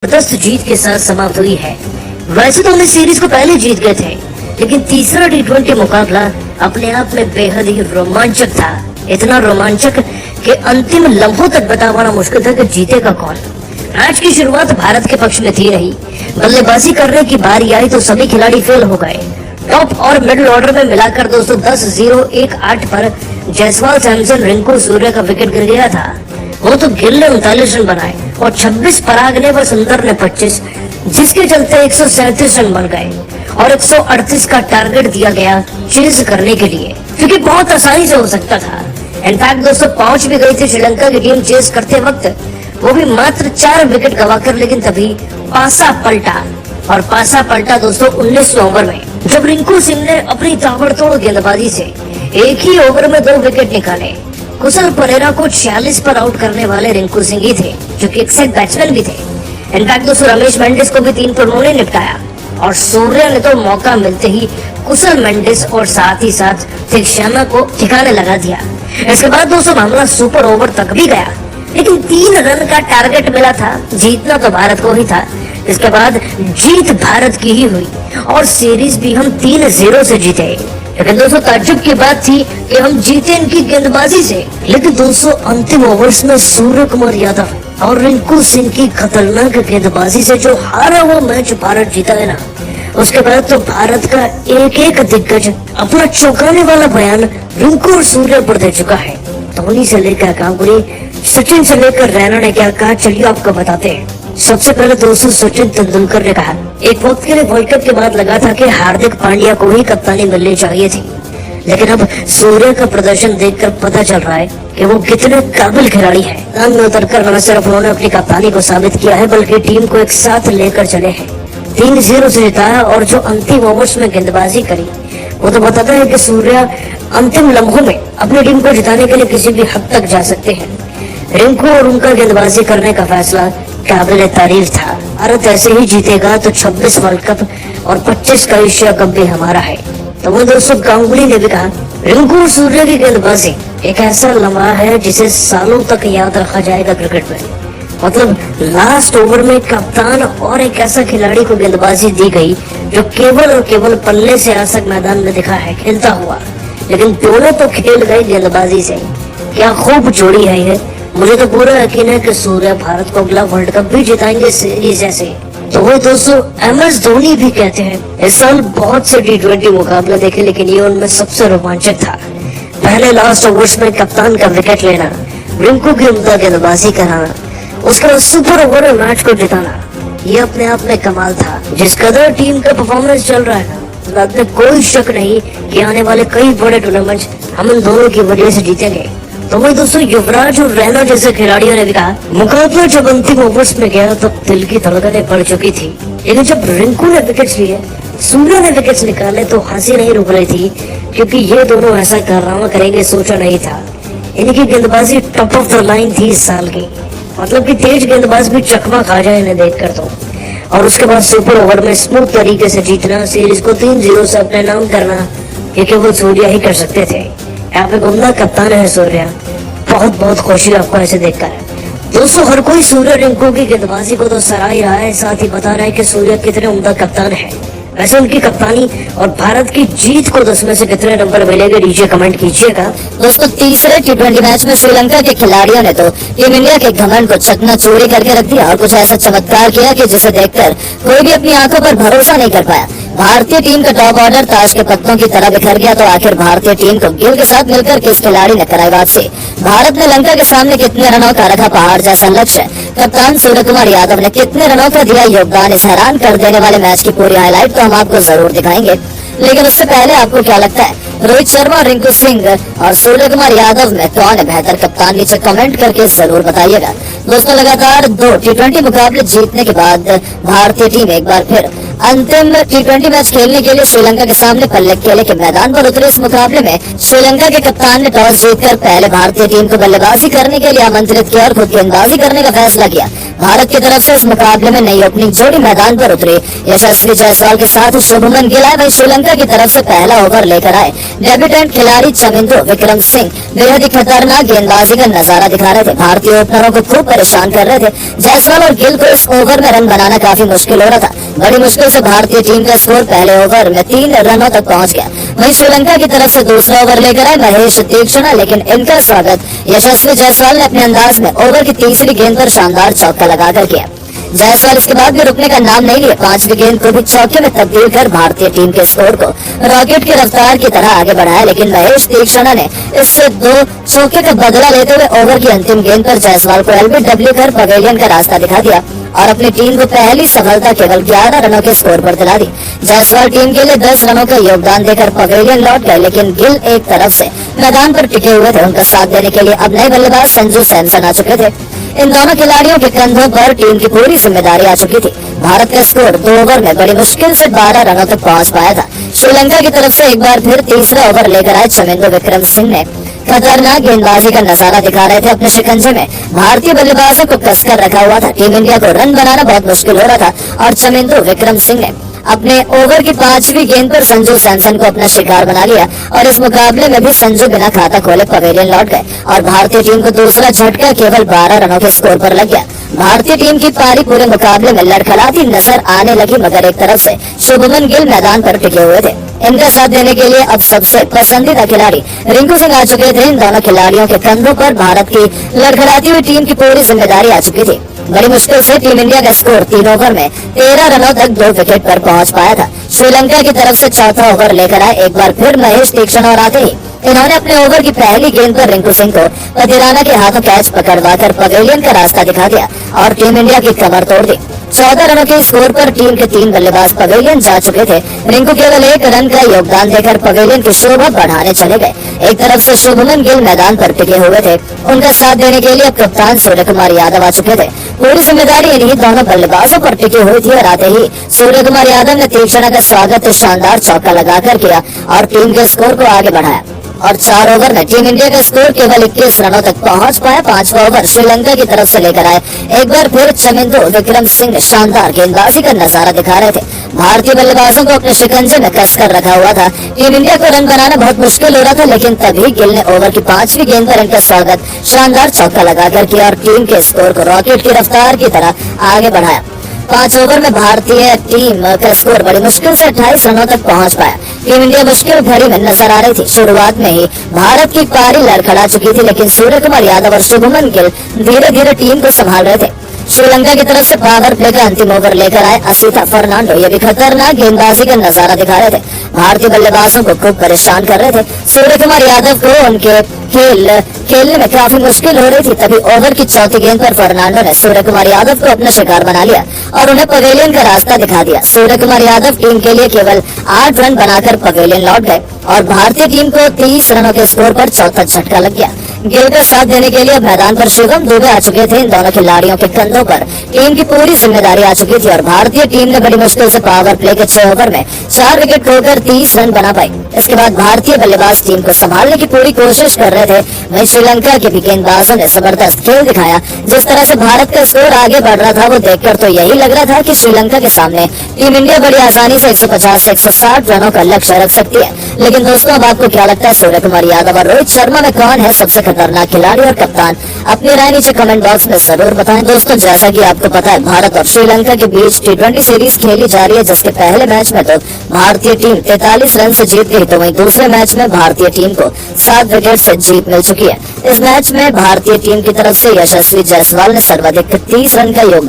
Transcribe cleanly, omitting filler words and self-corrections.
जबरदस्त जीत के साथ समाप्त हुई है। वैसे तो हम इस सीरीज को पहले जीत गए थे, लेकिन तीसरा टी20 मुकाबला अपने आप में बेहद ही रोमांचक था। इतना रोमांचक कि अंतिम लम्हों तक बता पाना मुश्किल था कि जीतेगा कौन। मैच की शुरुआत भारत के पक्ष में थी रही। बल्लेबाजी करने की बारी आई तो सभी खिलाड़ी फेल हो गए। टॉप और मिडिल ऑर्डर में मिलाकर दोस्तों 10-0-1-8 पर जायसवाल, सैमसन, रिंकू, सूर्य का विकेट गिर गया था। वो तो गिल ने 39 रन बनाए और 26 पराग ने व सुंदर ने 25, जिसके चलते 137 रन बन गए और 138 का टारगेट दिया गया चेज करने के लिए, क्योंकि बहुत आसानी से हो सकता था। इनफैक्ट दोस्तों पहुंच भी गई थी श्रीलंका की टीम चेज करते वक्त, वो भी मात्र 4 विकेट गवाकर। लेकिन तभी पासा पलटा दोस्तों 19वें ओवर में, जब रिंकू सिंह ने अपनी ताबड़तोड़ गेंदबाजी से एक ही ओवर में 2 विकेट निकाले। कुशल परेरा को 46 पर आउट करने वाले रिंकू सिंह ही थे, जो कि एक सेट बैट्समैन भी थे। इनफैक्ट दोस्तों रमेश मेंडिस को भी 3 पर उन्होंने निपटाया और सूर्य ने तो मौका मिलते ही कुशल मेंडिस और साथ ही साथ थिकशैना को ठिकाने लगा दिया। इसके बाद दोस्तों मामला सुपर ओवर तक भी गया, लेकिन 3 रन का टारगेट मिला था। जीतना तो भारत को ही था। इसके बाद जीत भारत की ही हुई और सीरीज भी हम 3-0 से जीते। लेकिन दोस्तों ताज्जुब की बात थी कि हम जीते इनकी गेंदबाजी से, लेकिन दोस्तों अंतिम ओवर्स में सूर्य कुमार यादव और रिंकू सिंह की खतरनाक गेंदबाजी से जो हारा हुआ मैच भारत जीता है ना, उसके बाद तो भारत का एक दिग्गज अपना चौंकाने वाला बयान रिंकू और सूर्य पर दे चुका है। धोनी से लेकर गांगुली, सचिन से लेकर रैना ने क्या कहा, चलिए आपको बताते हैं। सबसे पहले दोस्तों सचिन तेंदुलकर ने कहा, एक वक्त के लिए वर्ल्ड कप के बाद लगा था कि हार्दिक पांड्या को ही कप्तानी मिलनी चाहिए थी, लेकिन अब सूर्य का प्रदर्शन देखकर पता चल रहा है कि वो कितने काबिल खिलाड़ी हैं। मैदान में उतरकर न सिर्फ उन्होंने अपनी कप्तानी को साबित किया है, बल्कि टीम को एक साथ लेकर चले हैं। 3-0 से जिताया और जो अंतिम ओवर्स में गेंदबाजी करी, वो तो बताता है कि सूर्य अंतिम लम्हों में अपनी टीम को जिताने के लिए किसी भी हद तक जा सकते हैं। रिंकू और उनका गेंदबाजी करने का फैसला काबिल तारीफ था। भारत ऐसे ही जीतेगा तो 26 वर्ल्ड कप और 25 का एशिया कप भी हमारा है। तो वो दोस्तों गांगुली ने भी कहा, रिंकू और सूर्य की गेंदबाजी एक ऐसा लम्हा है जिसे सालों तक याद रखा जाएगा क्रिकेट में। मतलब लास्ट ओवर में कप्तान और एक ऐसा खिलाड़ी को गेंदबाजी दी गई जो केवल और केवल पल्ले से आज तक मैदान में दिखा है खेलता हुआ, लेकिन दोनों तो खेल गए गेंदबाजी से। क्या खूब जोड़ी है ये। मुझे तो पूरा यकीन है कि सूर्य भारत को अगला वर्ल्ड कप भी जिताएंगे सीरीज ऐसे। तो वो दोस्तों MS धोनी भी कहते हैं, इस साल बहुत से टी20 मुकाबले देखे, लेकिन ये उनमें सबसे रोमांचक था। पहले लास्ट ओवर्स में कप्तान का विकेट लेना, रिंकू की उम्दा गेंदबाजी कराना, उसके बाद सुपर ओवर में मैच को जिताना, ये अपने आप में कमाल था। जिस कदर टीम का परफॉर्मेंस चल रहा है ना, तो कोई शक नहीं कि आने वाले कई बड़े टूर्नामेंट हम इन दोनों की वजह से जीतेंगे। तो वही दोस्तों युवराज और रैना जैसे खिलाड़ियों ने भी कहा, मुकाबला जब अंतिम ओवर्स में गया तब दिल की धड़कनें बढ़ चुकी थी, लेकिन जब रिंकू ने विकेट्स लिए, सूर्य ने विकेट्स निकाले तो हंसी नहीं रुक रही थी, क्योंकि ये दोनों ऐसा कारनामा करेंगे सोचा नहीं था। इनकी गेंदबाजी टॉप ऑफ द लाइन थी इस साल की, मतलब कि तेज गेंदबाज भी चकमा खा जाए इन्हें देखकर तो। और उसके बाद सुपर ओवर में स्मूथ तरीके से जीतना, सीरीज को 3-0 से अपने नाम करना, ये केवल सूर्य ही कर सकते थे। यहाँ पे उम्दा कप्तान है सूर्य, बहुत बहुत खुशी आपको ऐसे देखकर। दोस्तों हर कोई सूर्य रिंकू की गेंदबाजी को तो सराह ही रहा है, साथ ही बता रहा है कि सूर्य कितने उम्दा कप्तान है। वैसे उनकी कप्तानी और भारत की जीत को 10 में से कितने नंबर मिलेंगे, नीचे कमेंट कीजिएगा। दोस्तों तीसरे टी20 मैच में श्रीलंका के खिलाड़ियों ने तो टीम इंडिया के घमंड को चकनाचूर करके रख दिया और कुछ ऐसा चमत्कार किया कि जिसे देखकर कोई भी अपनी आंखों पर भरोसा नहीं कर पाया। भारतीय टीम का टॉप ऑर्डर ताश के पत्तों की तरह बिखर गया, तो आखिर भारतीय टीम को गिल के साथ मिलकर किस खिलाड़ी ने कराई वापसी। भारत ने लंका के सामने कितने रनों का रखा पहाड़ जैसा लक्ष्य, कप्तान सूर्य कुमार यादव ने कितने रनों का दिया योगदान, इस हैरान कर देने वाले मैच की पूरी हाईलाइट तो हम आपको जरूर दिखाएंगे। लेकिन उससे पहले आपको क्या लगता है, रोहित शर्मा, रिंकू सिंह और सूर्य कुमार यादव में कौन है बेहतर कप्तान, नीचे कमेंट करके जरूर बताइएगा। दोस्तों लगातार 2 टी20 मुकाबले जीतने के बाद भारतीय टीम एक बार फिर अंतिम टी20 मैच खेलने के लिए श्रीलंका के सामने पल्ले खेले के मैदान पर उतरे इस मुकाबले में श्रीलंका के कप्तान ने टॉस जीतकर पहले भारतीय टीम को बल्लेबाजी करने के लिए आमंत्रित किया और खुद गेंदबाजी करने का फैसला किया। भारत की तरफ से इस मुकाबले में नई ओपनिंग जोड़ी मैदान पर उतरी। यशस्वी जायसवाल के साथ शुभमन गिल आए, वहीं श्रीलंका की तरफ से पहला ओवर लेकर आए डेब्यूटेंट खिलाड़ी चमिंदो विक्रम सिंह बेहद ही खतरनाक गेंदबाजी का नजारा दिखा रहे थे। भारतीय ओपनरों को खूब परेशान कर रहे थे। जायसवाल और गिल को इस ओवर में रन बनाना काफी मुश्किल हो रहा था। बड़ी मुश्किल से भारतीय टीम का स्कोर पहले ओवर में 3 रनों तक पहुंच गया। वहीं श्रीलंका की तरफ से दूसरा ओवर लेकर आए महेश तीक्ष्ण, लेकिन इनका स्वागत यशस्वी जायसवाल ने अपने अंदाज में ओवर की तीसरी गेंद पर शानदार चौका लगाकर किया। जायसवाल इसके बाद भी रुकने का नाम नहीं लिया। 5वीं गेंद को भी चौके में तब्दील कर भारतीय टीम के स्कोर को रॉकेट की रफ्तार की तरह आगे बढ़ाया, लेकिन महेश तीक्ष्ण ने इससे 2 चौके का बदला लेते हुए ओवर की अंतिम गेंद पर जायसवाल को एलबीडब्ल्यू कर पवेलियन का रास्ता दिखा दिया और अपनी टीम को पहली सफलता केवल 11 रनों के स्कोर पर दिला दी। जायसवाल टीम के लिए 10 रनों का योगदान देकर पवेलियन लौट गए, लेकिन गिल एक तरफ से मैदान पर टिके हुए थे। उनका साथ देने के लिए अब नए बल्लेबाज संजू सैमसन आ चुके थे। इन दोनों खिलाड़ियों के कंधों पर टीम की पूरी जिम्मेदारी आ चुकी थी। भारत का स्कोर 2 ओवर में बड़ी मुश्किल से 12 रनों तक पहुंच पाया था। श्रीलंका की तरफ से एक बार फिर तीसरा ओवर लेकर आए चमिंदो विक्रम सिंह ने खतरनाक गेंदबाजी का नजारा दिखा रहे थे। अपने शिकंजे में भारतीय बल्लेबाजों को कसकर रखा हुआ था। टीम इंडिया को रन बनाना बहुत मुश्किल हो रहा था और चमिंदो विक्रम सिंह ने अपने ओवर की 5वीं गेंद पर संजू सैमसन को अपना शिकार बना लिया और इस मुकाबले में भी संजू बिना खाता खोले पवेलियन लौट गए और भारतीय टीम को दूसरा झटका केवल 12 रनों के स्कोर पर लग गया। भारतीय टीम की पारी पूरे मुकाबले में लड़खड़ाती नजर आने लगी, मगर एक तरफ से शुभमन गिल मैदान पर टिके हुए थे। इनका साथ देने के लिए अब सबसे पसंदीदा खिलाड़ी रिंकू सिंह आ चुके थे। इन दोनों खिलाड़ियों के कंधों पर भारत की लड़खड़ाती हुई टीम की पूरी जिम्मेदारी आ चुकी थी। बड़ी मुश्किल से टीम इंडिया का स्कोर 3 ओवर में 13 रनों तक 2 विकेट पर पहुंच पाया था। श्रीलंका की तरफ से चौथा ओवर लेकर आए एक बार फिर महेश तीक्ष्ण और आते ही इन्होंने अपने ओवर की पहली गेंद पर रिंकू सिंह को पतिराना के हाथों कैच पकड़वाकर पवेलियन का रास्ता दिखा दिया और टीम इंडिया की कमर तोड़ दी। 14 रनों के स्कोर पर टीम के 3 बल्लेबाज पवेलियन जा चुके थे। रिंकू केवल 1 रन का योगदान देकर पवेलियन की शोभा बढ़ाने चले गए। एक तरफ से शुभमन गिल मैदान पर टिके हुए थे। उनका साथ देने के लिए अब कप्तान सूर्य कुमार यादव आ चुके थे। पूरी जिम्मेदारी इन्हीं दोनों बल्लेबाजों पर टिकी हुई थी और आते ही सूर्य कुमार यादव ने तीक्ष्ण का स्वागत शानदार चौका लगाकर किया और टीम के स्कोर को आगे बढ़ाया और 4 ओवर में टीम इंडिया का स्कोर केवल 21 रनों तक पहुंच पाया। 5वां ओवर श्रीलंका की तरफ से लेकर आए एक बार फिर चमिंदो विक्रम सिंह शानदार गेंदबाजी का नजारा दिखा रहे थे। भारतीय बल्लेबाजों को अपने शिकंजे में कसकर रखा हुआ था। टीम इंडिया को रन बनाना बहुत मुश्किल हो रहा था, लेकिन तभी गिल ने ओवर की 5वीं गेंद पर इनका स्वागत शानदार चौका लगाकर किया और टीम के स्कोर को रॉकेट की रफ्तार की तरह आगे बढ़ाया। 5 ओवर में भारतीय टीम का स्कोर बड़ी मुश्किल से 28 रनों तक पहुंच पाया। टीम इंडिया मुश्किल घड़ी में नजर आ रही थी। शुरुआत में ही भारत की पारी लड़खड़ा चुकी थी, लेकिन सूर्य कुमार यादव और शुभमन गिल धीरे धीरे टीम को संभाल रहे थे। श्रीलंका की तरफ से पावर प्ले का अंतिम ओवर लेकर आए असीथा फर्नांडो। ये भी खतरनाक गेंदबाजी का नजारा दिखा रहे थे। भारतीय बल्लेबाजों को खूब परेशान कर रहे थे। सूर्य कुमार यादव को उनके खेलने में काफी मुश्किल हो रही थी। तभी ओवर की 4थी गेंद पर फर्नांडो ने सूर्य कुमार यादव को अपना शिकार बना लिया और उन्हें पवेलियन का रास्ता दिखा दिया। सूर्य कुमार यादव टीम के लिए केवल 8 रन बनाकर पवेलियन लौट गए और भारतीय टीम को 30 रनों के स्कोर पर चौथा झटका लग गया। गिल का साथ देने के लिए मैदान पर शिवम दुबे आ चुके थे। इन दोनों खिलाड़ियों के कंधों पर टीम की पूरी जिम्मेदारी आ चुकी थी और भारतीय टीम ने बड़ी मुश्किल से पावर प्ले के 6 ओवर में 4 विकेट खोकर 30 रन बना पाई। इसके बाद भारतीय बल्लेबाज टीम को संभालने की पूरी कोशिश कर रहे थे। वहीं श्रीलंका के भी गेंदबाजों ने जबरदस्त खेल दिखाया। जिस तरह से भारत का स्कोर आगे बढ़ रहा था वो देखकर तो यही लग रहा था कि श्रीलंका के सामने टीम इंडिया बड़ी आसानी से 150 से 160 रनों का लक्ष्य रख सकती है। लेकिन दोस्तों, अब आपको क्या लगता है सूर्य कुमार यादव और रोहित शर्मा में कौन है सबसे खतरनाक खिलाड़ी और कप्तान? अपनी राय नीचे कमेंट बॉक्स में जरूर बताएं। दोस्तों, जैसा कि आपको पता है भारत और श्रीलंका के बीच टी20 सीरीज खेली जा रही है, जिसके पहले मैच में तो भारतीय टीम 43 रन से जीत गई, तो वहीं दूसरे मैच में भारतीय टीम को 7 विकेट से जीत मिल चुकी है। इस मैच में भारतीय टीम की तरफ से यशस्वी जायसवाल ने सर्वाधिक 30 रन का योगदान